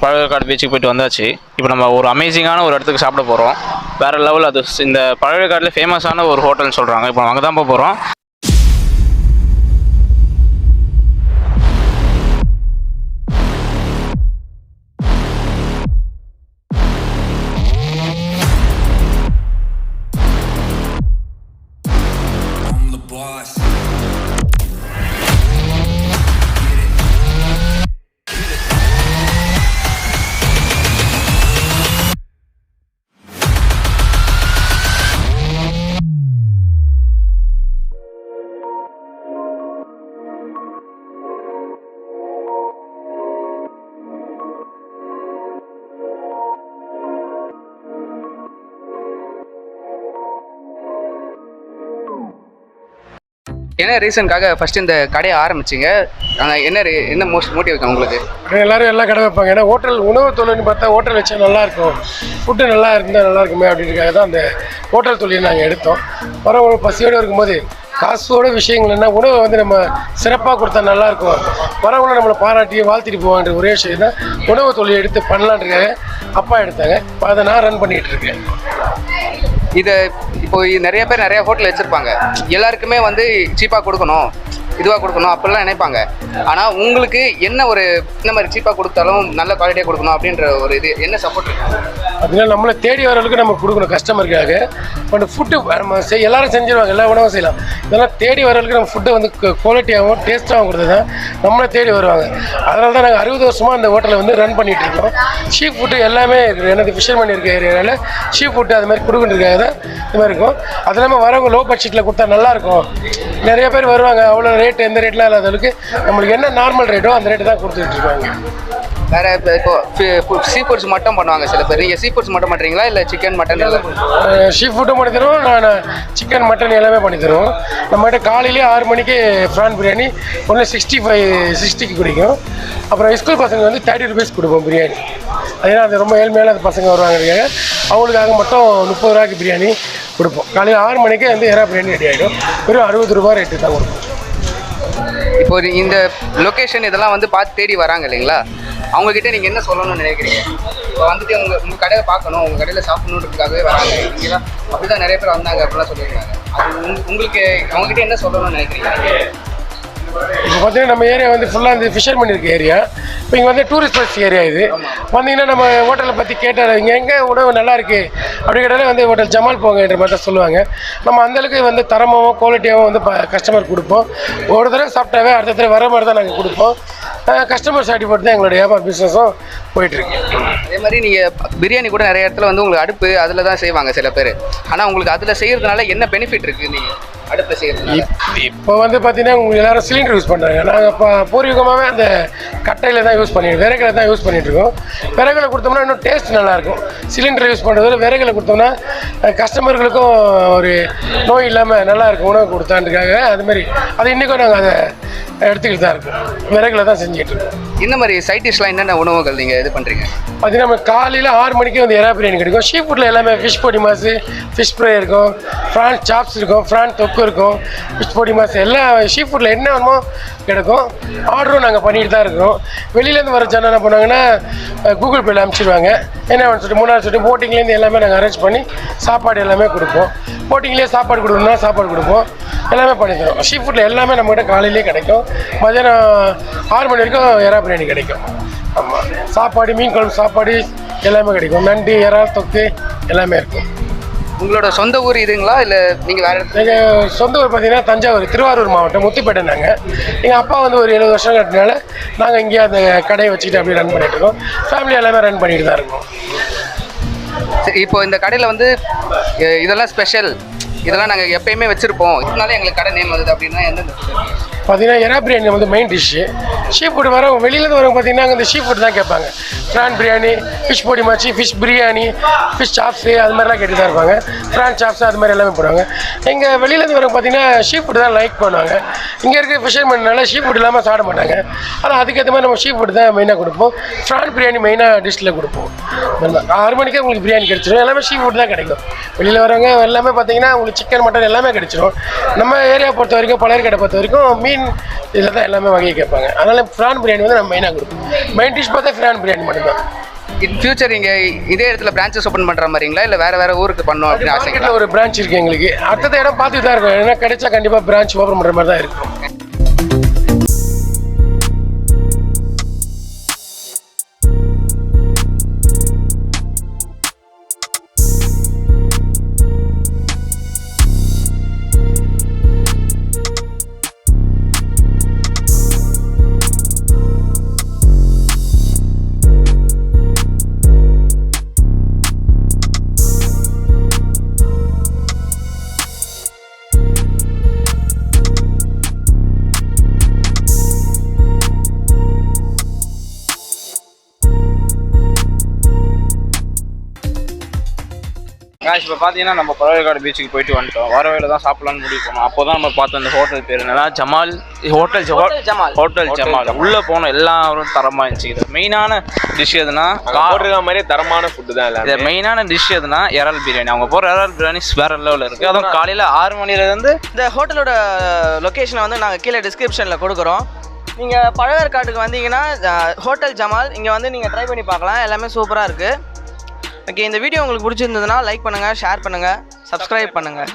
பழவேற்காடு பீச்சுக்கு போயிட்டு வந்தாச்சு. இப்போ நம்ம ஒரு அமேசிங்கான ஒரு இடத்துக்கு சாப்பிட போகிறோம். வேறு லெவல். அது இந்த பழவேற்காட்டில் ஃபேமஸான ஒரு ஹோட்டல்னு சொல்கிறாங்க. இப்போ அங்கே தான் போகிறோம். என்ன ரீசனுக்காக ஃபஸ்ட்டு இந்த கடையை ஆரம்பிச்சிங்க? என்ன மோட்டிவ் இருக்கு உங்களுக்கு? எல்லோரும் எல்லாம் கடை வைப்பாங்க. ஏன்னா ஹோட்டல் உணவு தொழில்னு பார்த்தா ஹோட்டல் வச்சா நல்லாயிருக்கும், ஃபுட்டு நல்லா இருந்தால் நல்லா இருக்குமே அப்படின்றதுக்காக தான் அந்த ஹோட்டல் தொழில் நாங்கள் எடுத்தோம். வரவங்க பசியோடு இருக்கும்போது காசோட விஷயங்கள் என்ன, உணவை வந்து நம்ம சிறப்பாக கொடுத்தா நல்லாயிருக்கும், வரவங்களும் நம்மளை பாராட்டி வாழ்த்திட்டு போவான்ற ஒரே விஷயம் தான் உணவு தொழில் எடுத்து பண்ணலான்றதுக்காக அப்பா எடுத்தாங்க. இப்போ அதை நான் ரன் பண்ணிகிட்டு இருக்கேன். இதை இப்போ நிறைய பேர் நிறைய ஹோட்டல் வச்சுருப்பாங்க. எல்லாருக்குமே வந்து சீப்பாக கொடுக்கணும், இதுவாக கொடுக்கணும் அப்படிலாம் நினைப்பாங்க. ஆனால் உங்களுக்கு என்ன மாதிரி சீப்பாக கொடுத்தாலும் நல்ல குவாலிட்டியாக கொடுக்கணும் அப்படின்ற ஒரு இது என்ன சப்போர்ட் இருக்கு? அதனால நம்மளை தேடி வரவங்களுக்கு நம்ம கொடுக்கணும் கஸ்டமருக்காக. பட் ஃபுட்டு நம்ம எல்லாரும் செஞ்சிருவாங்க, எல்லா உணவும் செய்யலாம். இதெல்லாம் தேடி வரவங்களுக்கு நம்ம ஃபுட்டை வந்து குவாலிட்டியாகவும் டேஸ்ட்டாகவும் கொடுத்தது தான் நம்மளை தேடி வருவாங்க. அதனால தான் நாங்கள் 60 வருஷமாக அந்த ஹோட்டலை வந்து ரன் பண்ணிகிட்டு இருக்கோம். சீப் ஃபுட்டு எல்லாமே இருக்குது. எனக்கு ஃபிஷர்மேன் இருக்க ஏரியாவில் சீப் ஃபுட்டு அது மாதிரி கொடுக்குறதுக்காக தான் இது மாதிரி இருக்கும். அது இல்லாமல் வரவங்க லோ பட்ஜெட்டில் கொடுத்தா நல்லாயிருக்கும். நிறைய பேர் வருவாங்க, அவ்வளோ ரேட்டு எந்த ரேட்லாம் இல்லாதவங்களுக்கு நம்மளுக்கு என்ன நார்மல் ரேட்டோ அந்த ரேட்டு தான் கொடுத்துட்டு இருக்காங்க. வேறு இப்போ சீ ஃபுட்ஸ் மட்டும் பண்ணுவாங்க சில பேர். நீங்கள் சீ ஃபுட்ஸ் மட்டும் பண்ணுறீங்களா இல்லை சிக்கன் மட்டன் எல்லாம்? சீ ஃபுட்டும் பண்ணி தருவோம், நான் சிக்கன் மட்டன் எல்லாமே பண்ணி தருவோம். நம்மகிட்ட காலையிலேயே 6 மணிக்கு ப்ரான் பிரியாணி ஒன்று 60க்கு குடிக்கும். அப்புறம் ஸ்கூல் பசங்க வந்து 30 rupees கொடுப்போம் பிரியாணி. அதனால் அது ரொம்ப ஏழ்மையான அந்த பசங்க வருவாங்க, அவங்களுக்காக மட்டும் 30 ரூபாய்க்கு பிரியாணி கொடுப்போம். காலையில் 6 மணிக்கு வந்து எறா பிரியாணி ரெடி ஆகிடும். வெறும் 60 ரூபா ரேட்டு தான் கொடுப்போம். இப்போ இந்த லொக்கேஷன் இதெல்லாம் வந்து பார்த்து தேடி வராங்க இல்லைங்களா, அவங்கக்கிட்ட நீங்கள் என்ன சொல்லணும்னு நினைக்கிறீங்க? இப்போ வந்துட்டு உங்கள் கடையை பார்க்கணும், உங்கள் கடையில் சாப்பிடணுன்றதுக்காகவே வராங்க இல்லைங்களா? அப்படி தான் நிறைய பேர் வந்தாங்க அப்படிலாம் சொல்லியிருக்காங்க. அது உங்களுக்கு அவங்ககிட்ட என்ன சொல்லணும்னு நினைக்கிறீங்க? இப்போ பார்த்தீங்கன்னா நம்ம ஏரியா வந்து ஃபுல்லாக இந்த ஃபிஷர்மேன் இருக்க ஏரியா. இப்போ இங்கே வந்து டூரிஸ்ட் பிளேஸ் ஏரியா. இது வந்தீங்கன்னா நம்ம ஹோட்டலை பற்றி கேட்டால் இங்கே எங்கே உணவு நல்லா இருக்குது அப்படி கேட்டாலே வந்து ஹோட்டல் ஜமால் போங்கன்ற மாதிரி தான் சொல்லுவாங்க. நம்ம அந்தளவுக்கு வந்து தரமாகவும் குவாலிட்டியாகவும் வந்து கஸ்டமர் கொடுப்போம். ஒரு தடவை சாப்பிட்டாவே அடுத்த தடவை வர மாதிரி தான் நாங்கள் கொடுப்போம். கஸ்டமர் சாட்டிஸ்ஃபைட் தான் எங்களோட வியாபார பிஸ்னஸும் போயிட்டுருக்கு. அதே மாதிரி நீங்கள் பிரியாணி கூட நிறைய இடத்துல வந்து உங்களுக்கு அடுப்பு அதில் தான் செய்வாங்க சில பேர். ஆனால் உங்களுக்கு அதில் செய்கிறதுனால என்ன பெனிஃபிட் இருக்குது நீங்கள் அடுப்பில் செய்கிறது? இப்போ வந்து பார்த்தீங்கன்னா உங்களுக்கு எல்லோரும் சிலிண்டர் யூஸ் பண்ணுறாங்க. நாங்கள் இப்போ பூர்வீகமாகவே அந்த கட்டையில் தான் யூஸ் பண்ணி விறகுல தான் யூஸ் பண்ணிகிட்ருக்கோம். விறகுல கொடுத்தோம்னா இன்னும் டேஸ்ட் நல்லாயிருக்கும். சிலிண்டர் யூஸ் பண்ணுறதுல விறகுல கொடுத்தோம்னா கஸ்டமர்களுக்கும் ஒரு நோய் இல்லாமல் நல்லாயிருக்கும் உணவு கொடுத்தான்றதுக்காக. அதுமாதிரி அது இன்றைக்கும் நாங்கள் அதை எடுத்துக்கிட்டு தான் இருக்கோம். விறகுல தான் செஞ்சுக்கிட்டு இருக்கோம். இந்த மாதிரி சைட் டிஷ்லாம் என்னென்ன உணவுகள் நீங்கள் இது பண்ணுறீங்க? பார்த்தீங்கன்னா நம்ம காலையில் 6 மணிக்கு வந்து எறா பிரியாணி கிடைக்கும். சீ ஃபுட்டில் எல்லாமே ஃபிஷ் பொடிமாஸ், ஃபிஷ் ஃப்ரை இருக்கும், ப்ரான் சாப்ஸ் இருக்கும், ப்ரான் தொக்கு இருக்கும், ஃபிஷ் பொடிமாஸ் எல்லாம் சீ ஃபுட்டில் என்ன வேணுமோ கிடைக்கும். ஆர்டரும் நாங்கள் பண்ணிட்டு தான் இருக்கிறோம். வெளியிலேருந்து வர ஜனம் என்ன பண்ணுவாங்கன்னா கூகுள் பேயில் அனுப்பிச்சிடுவாங்க. என்ன வேணும்னு சொல்லிட்டு 3 நாள் சொல்லிட்டு போட்டிங்லேருந்து எல்லாமே நாங்கள் அரேஞ்ச் பண்ணி சாப்பாடு எல்லாமே கொடுப்போம். போட்டிங்லேயே சாப்பாடு கொடுக்கணும்னா சாப்பாடு கொடுப்போம், எல்லாமே பண்ணி தரோம். சீ ஃபுட்டில் எல்லாமே நம்மகிட்ட காலையிலேயே கிடைக்கும். மதியானம் 6 மணி வரைக்கும் எறா பிரியாணி கிடைக்கும். ஆமாம், சாப்பாடு மீன் குழம்பு சாப்பாடு எல்லாமே கிடைக்கும். நண்டு, இறால், தொக்கு எல்லாமே இருக்கும். உங்களோட சொந்த ஊர் இதுங்களா இல்லை நீங்கள் வேறு இடத்துல? எங்கள் சொந்த ஊர் பார்த்தீங்கன்னா தஞ்சாவூர், திருவாரூர் மாவட்டம், முத்துப்பேட்டை. நாங்கள் எங்கள் அப்பா வந்து ஒரு 70 வருஷம் கட்டினால நாங்கள் இங்கேயே அந்த கடையை வச்சுக்கிட்டு அப்படியே ரன் பண்ணிகிட்டு இருக்கோம். ஃபேமிலி எல்லாமே ரன் பண்ணிட்டு தான் இருக்கோம். சரி, இப்போ இந்த கடையில் வந்து இதெல்லாம் ஸ்பெஷல், இதெல்லாம் நாங்கள் எப்பயுமே வச்சுருப்போம், இதனால எங்களுக்கு கடை நேம் வருது அப்படின்னா எந்தெந்த? பார்த்தீங்கன்னா எறா பிரியாணி வந்து மெயின் டிஷ்ஷு. சீ ஃபுட் வரவங்க வெளியிலேருந்து வரவங்க பார்த்தீங்கன்னா இந்த சீ ஃபுட் தான் கேட்பாங்க. ப்ரான் பிரியாணி, ஃபிஷ் பொடி மாச்சி, ஃபிஷ் பிரியாணி, ஃபிஷ் சாப்ஸு அது மாதிரிலாம் கேட்டு தான் இருப்பாங்க. ப்ரான் சாப்ஸு அது மாதிரி எல்லாமே போடுவாங்க. எங்கள் வெளியிலேருந்து வரவங்க பார்த்தீங்கன்னா சீ ஃபுட் தான் லைக் பண்ணுவாங்க. இங்கே இருக்க ஃபிஷர்மேன்னால சீ ஃபுட் இல்லாமல் சாப்பிட மாட்டாங்க. ஆனால் அதுக்கேற்ற மாதிரி நம்ம சீ ஃபுட் தான் மெயினாக கொடுப்போம். ப்ரான் பிரியாணி மெயினாக டிஷ்ஷில் கொடுப்போம். 6 மணிக்கே உங்களுக்கு பிரியாணி கிடச்சிடும். எல்லாமே சீ ஃபுட் தான் கிடைக்கும். வெளியில் வரவங்க எல்லாமே பார்த்தீங்கன்னா உங்களுக்கு சிக்கன் மட்டன் எல்லாமே கிடச்சிடும். நம்ம ஏரியா பொறுத்த வரைக்கும், பழைய கடை பொறுத்த வரைக்கும் மீன் மீன் இதில் தான் எல்லாமே வகையை கேட்பாங்க. அதனால் ப்ரான் பிரியாணி வந்து நம்ம மெயினாக கொடுப்போம். மெயின் டிஷ் பார்த்தா ப்ரான் பிரியாணி மட்டும்தான். இன் ஃபியூச்சர் இங்கே இதே இடத்துல பிரான்ச்சஸ் ஓப்பன் பண்ணுற மாதிரிங்களா இல்லை வேறு ஊருக்கு பண்ணோம் அப்படின்னு ஆசைங்களா? ஒரு பிரான்ச் இருக்குது எங்களுக்கு. அடுத்த இடம் பார்த்துட்டு தான் இருக்கும். ஏன்னா கிடைச்சா கண்டிப்பாக பிரான்ச் ஓப்பன் பண்ணுற மாதிரி தான் இருக்கும். இப்போ பார்த்தீங்கன்னா நம்ம பழவேற்காடு பீச்சுக்கு போயிட்டு வந்துட்டோம். வர வேலை தான் சாப்பிடலான்னு முடிவு பண்ணோம். அப்போ தான் நம்ம பார்த்தோம் இந்த ஹோட்டல் பேர் என்னன்னா ஜமால் ஹோட்டல் ஜமால். உள்ளே போனோம், எல்லாரும் தரமாக இருந்துச்சு. இது மெயினான டிஷ் எதுனா மாதிரியே தரமான ஃபுட்டு தான் இல்லை. இது மெயினான டிஷ் எதுனா இறால் பிரியாணி. அவங்க போகிற இறால் பிரியாணி வேறு லெவலில் இருக்குது. அதுவும் காலையில் 6 மணிலேருந்து. இந்த ஹோட்டலோட லொக்கேஷனை வந்து நாங்கள் கீழே டிஸ்கிரிப்ஷனில் கொடுக்குறோம். நீங்கள் பழவேற்காட்டுக்கு வந்தீங்கன்னா ஹோட்டல் ஜமால் இங்கே வந்து நீங்கள் ட்ரை பண்ணி பார்க்கலாம். எல்லாமே சூப்பராக இருக்குது. ஓகே, இந்த வீடியோ உங்களுக்கு பிடிச்சிருந்ததுன்னா லைக் பண்ணுங்கள், ஷேர் பண்ணுங்கள், சப்ஸ்கிரைப் பண்ணுங்கள்.